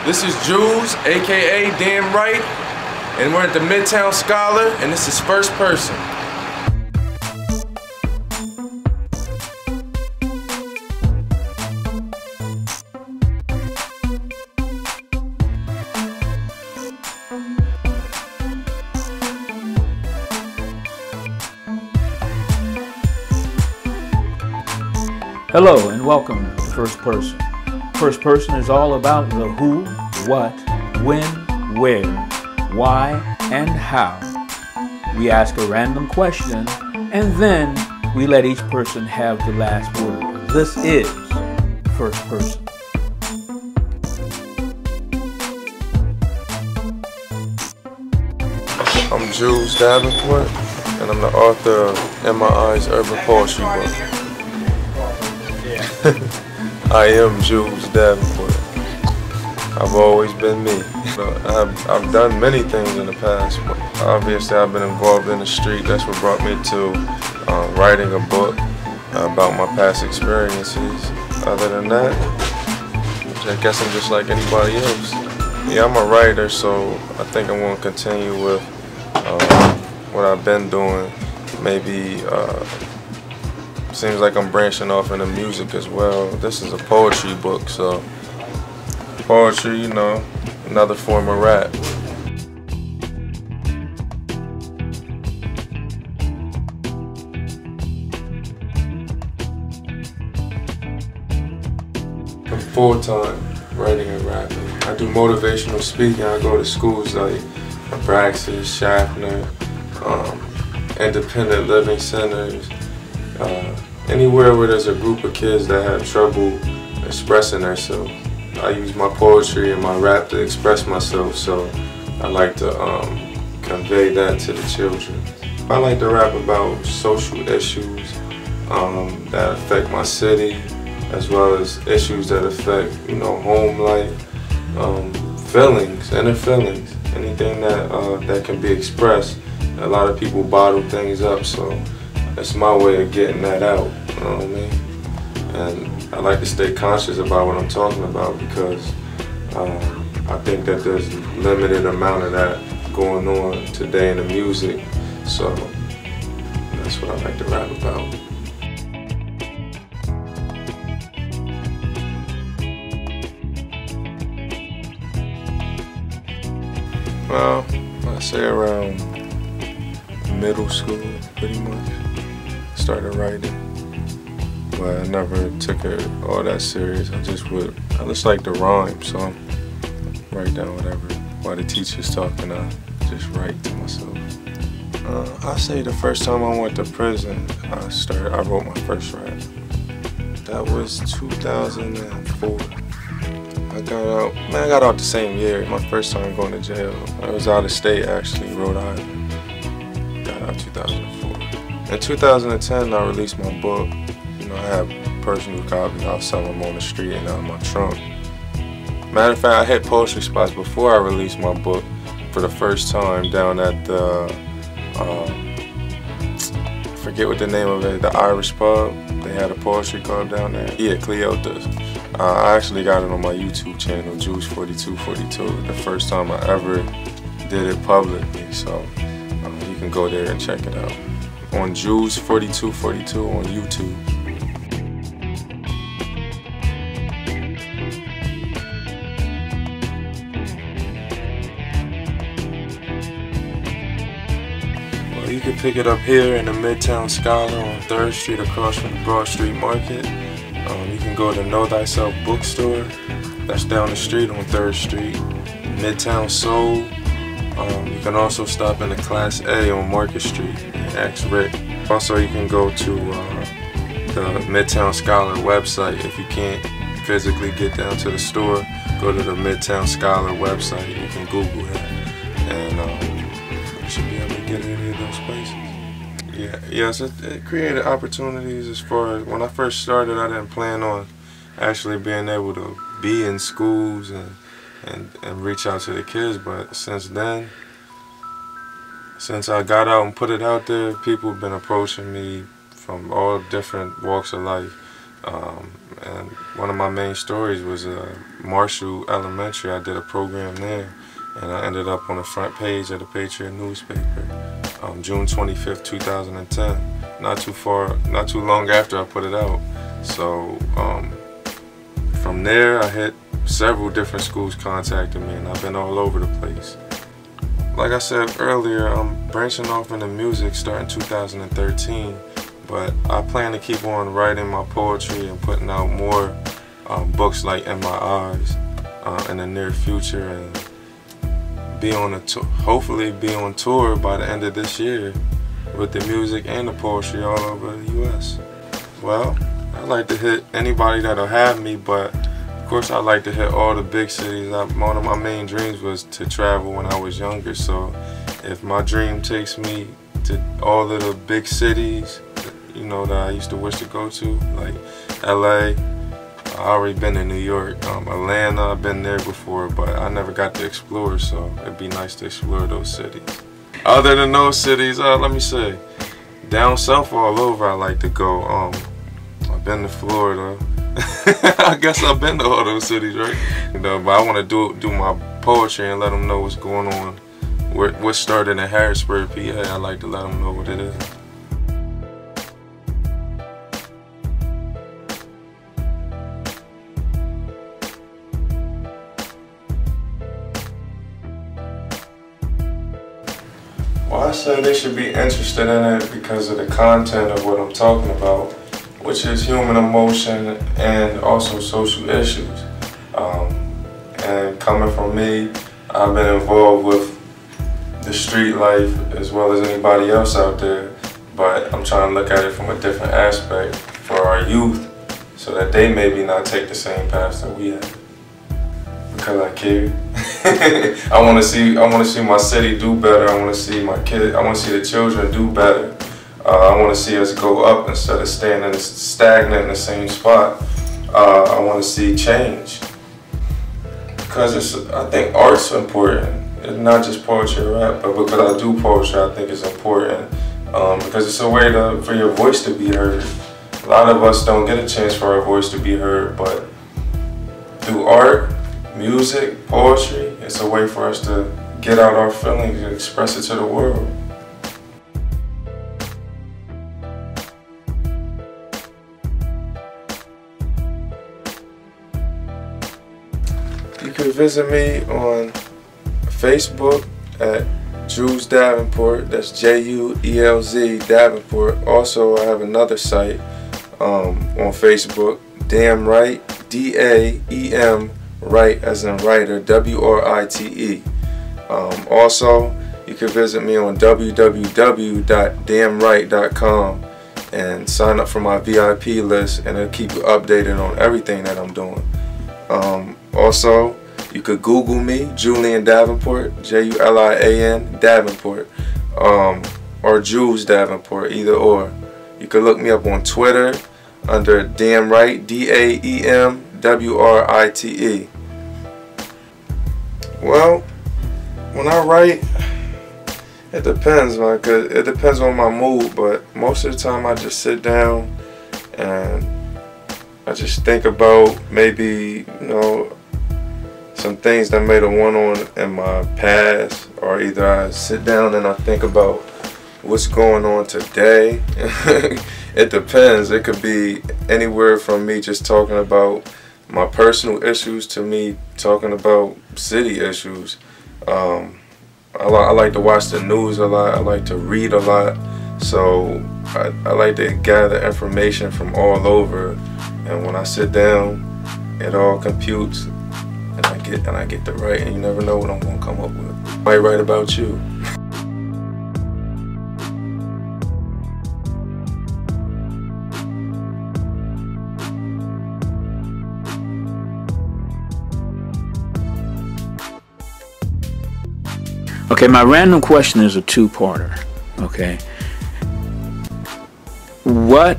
This is Jules, aka Damn Right, and we're at the Midtown Scholar, and this is First Person. Hello and welcome to First Person. First Person is all about the who, what, when, where, why, and how. We ask a random question and then we let each person have the last word. This is First Person. I'm Jules Davenport, and I'm the author of In My Eyes Urban Poetry book. I am Jules Davenport. I've always been me. I've done many things in the past, but obviously I've been involved in the street. That's what brought me to writing a book about my past experiences. Other than that, I guess I'm just like anybody else. Yeah, I'm a writer, so I think I'm going to continue with what I've been doing. Maybe seems like I'm branching off into music as well. This is a poetry book, so poetry, you know, another form of rap. I'm full-time writing and rapping. I do motivational speaking. I go to schools like Abraxas, Schaffner, independent living centers, anywhere where there's a group of kids that have trouble expressing themselves. I use my poetry and my rap to express myself, so I like to convey that to the children. I like to rap about social issues that affect my city, as well as issues that affect, you know, home life, feelings, inner feelings, anything that can be expressed. A lot of people bottle things up, so it's my way of getting that out, you know what I mean? And I like to stay conscious about what I'm talking about because I think that there's limited amount of that going on today in the music, so that's what I like to rap about. Well, I say around middle school, pretty much. Started writing, but I never took it all that serious. I just like to rhyme, so I write down whatever. While the teacher's talking, I just write to myself. I say the first time I went to prison, I wrote my first rap. That was 2004. I got out the same year, my first time going to jail. I was out of state actually, Rhode Island. Got out 2004. In 2010, I released my book. You know, I have personal copies. I'll sell them on the street and out of my trunk. Matter of fact, I hit poetry spots before I released my book for the first time down at the, forget what the name of it, the Irish pub. They had a poetry club down there. Yeah, Cleota's. I actually got it on my YouTube channel, Jules 4242, the first time I ever did it publicly. So you can go there and check it out. On Jules 4242 on YouTube. Well, you can pick it up here in the Midtown Scholar on 3rd Street across from the Broad Street Market. You can go to Know Thyself Bookstore. That's down the street on 3rd Street. Midtown Soul. You can also stop in the Class A on Market Street and ask Rick. Also, you can go to the Midtown Scholar website. If you can't physically get down to the store, go to the Midtown Scholar website. You can Google that, and you should be able to get it any of those places. Yeah, yes, it created opportunities as far as when I first started. I didn't plan on actually being able to be in schools and reach out to the kids, but since then, since I got out and put it out there, people have been approaching me from all different walks of life, And one of my main stories was Marshall Elementary. I did a program there, and I ended up on the front page of the Patriot newspaper, June 25th, 2010. Not too long after I put it out. So from there, I hit several different schools contacted me, and I've been all over the place. Like I said earlier, I'm branching off into music starting 2013. But I plan to keep on writing my poetry and putting out more books like In My Eyes in the near future, and hopefully be on tour by the end of this year with the music and the poetry all over the U.S. Well, I'd like to hit anybody that'll have me, but of course I'd like to hit all the big cities. One of my main dreams was to travel when I was younger, so if my dream takes me to all of the big cities, you know, that I used to wish to go to, like LA. I already been in New York. Atlanta, I've been there before, but I never got to explore, so it'd be nice to explore those cities. Other than those cities, let me say, down south all over I like to go. I've been to Florida. I guess I've been to all those cities, right? You know, but I want to do my poetry and let them know what's going on. What started in Harrisburg, PA, I like to let them know what it is. Well, I say they should be interested in it because of the content of what I'm talking about, which is human emotion and also social issues. And coming from me, I've been involved with the street life as well as anybody else out there, but I'm trying to look at it from a different aspect for our youth so that they maybe not take the same paths that we have. Because I care. I want to see my city do better. I want to see my kids. I want to see the children do better. I want to see us go up instead of staying stagnant in the same spot. I want to see change. Because I think art's important. It's not just poetry or rap, but because I do poetry, I think it's important. Because it's a way for your voice to be heard. A lot of us don't get a chance for our voice to be heard, but through art, music, poetry, it's a way for us to get out our feelings and express it to the world. You can visit me on Facebook at Jules Davenport, that's Juelz Davenport. Also, I have another site on Facebook, Damn Right, DAEM, Right as in writer, WRITE. Also, you can visit me on www.damnright.com and sign up for my VIP list, and it'll keep you updated on everything that I'm doing. Also, you could Google me, Julian Davenport, Julian Davenport, or Jules Davenport, either or. You can look me up on Twitter under Damn Right, DAEMWRITE. Well, when I write, it depends, man, 'cause it depends on my mood, but most of the time I just sit down and I just think about maybe, you know, some things that may have went on in my past, or either I sit down and I think about what's going on today. It depends. It could be anywhere from me just talking about my personal issues to me talking about city issues. I like to watch the news a lot. I like to read a lot. So I like to gather information from all over. And when I sit down, it all computes, and I get to write. And you never know what I'm gonna come up with. I might write about you. Okay, my random question is a two-parter, okay? What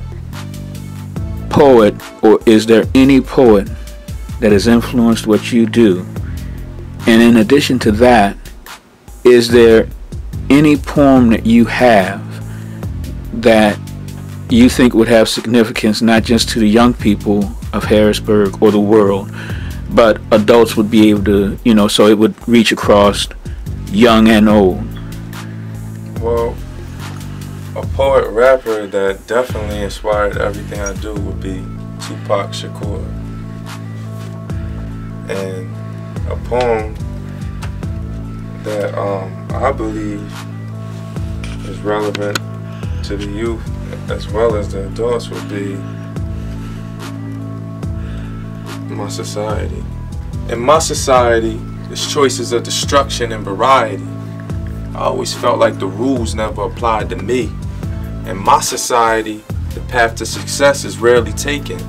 poet, or is there any poet that has influenced what you do? And in addition to that, is there any poem that you have that you think would have significance not just to the young people of Harrisburg or the world, but adults would be able to, you know, so it would reach across young and old? Well, a poet rapper that definitely inspired everything I do would be Tupac Shakur. And a poem that I believe is relevant to the youth as well as the adults would be My Society. In my society, there's choices of destruction and variety. I always felt like the rules never applied to me. In my society, the path to success is rarely taken,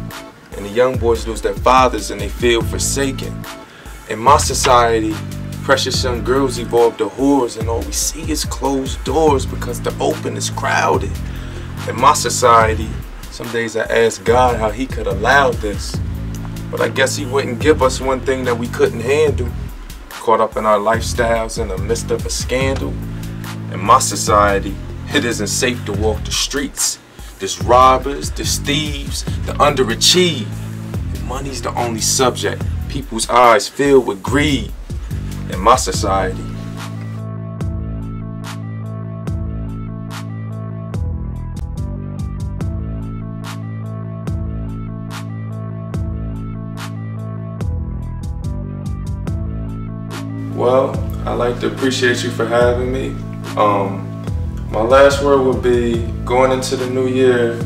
and the young boys lose their fathers and they feel forsaken. In my society, precious young girls evolve to whores, and all we see is closed doors because the open is crowded. In my society, some days I ask God how he could allow this, but I guess he wouldn't give us one thing that we couldn't handle. Caught up in our lifestyles in the midst of a scandal. In my society, it isn't safe to walk the streets. There's robbers, there's thieves, the underachieved. And money's the only subject. People's eyes filled with greed. In my society. Well, I'd like to appreciate you for having me. My last word would be, going into the new year,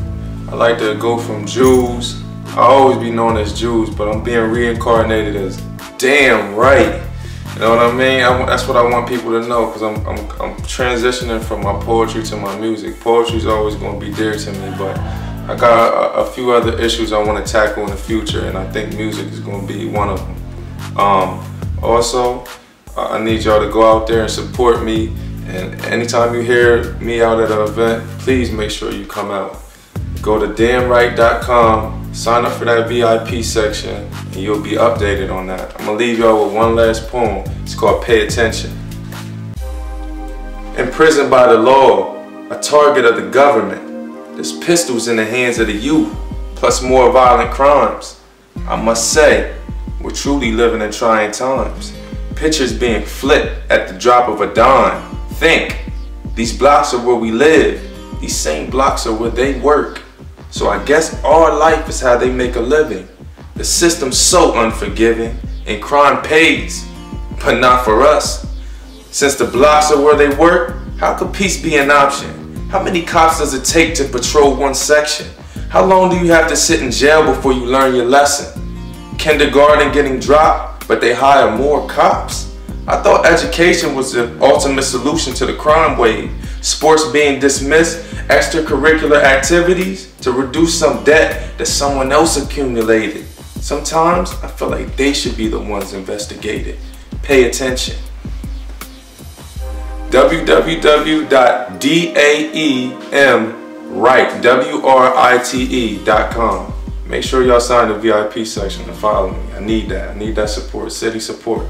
I'd like to go from Jules. I'll always be known as Jules, but I'm being reincarnated as damn right. You know what I mean? That's what I want people to know, because I'm transitioning from my poetry to my music. Poetry is always going to be dear to me, but I got a few other issues I want to tackle in the future, and I think music is going to be one of them. Also, I need y'all to go out there and support me, and anytime you hear me out at an event, please make sure you come out. Go to damnright.com, sign up for that VIP section, and you'll be updated on that. I'm gonna leave y'all with one last poem. It's called Pay Attention. Imprisoned by the law, a target of the government, there's pistols in the hands of the youth, plus more violent crimes. I must say, we're truly living in trying times. Pictures being flipped at the drop of a dime. Think, these blocks are where we live. These same blocks are where they work. So I guess our life is how they make a living. The system's so unforgiving, and crime pays, but not for us. Since the blocks are where they work, how could peace be an option? How many cops does it take to patrol one section? How long do you have to sit in jail before you learn your lesson? Kindergarten getting dropped, but they hire more cops? I thought education was the ultimate solution to the crime wave. Sports being dismissed, extracurricular activities to reduce some debt that someone else accumulated. Sometimes I feel like they should be the ones investigated. Pay attention. www.daemwrite.com. Make sure y'all sign the VIP section and follow me. I need that. I need that support, city support.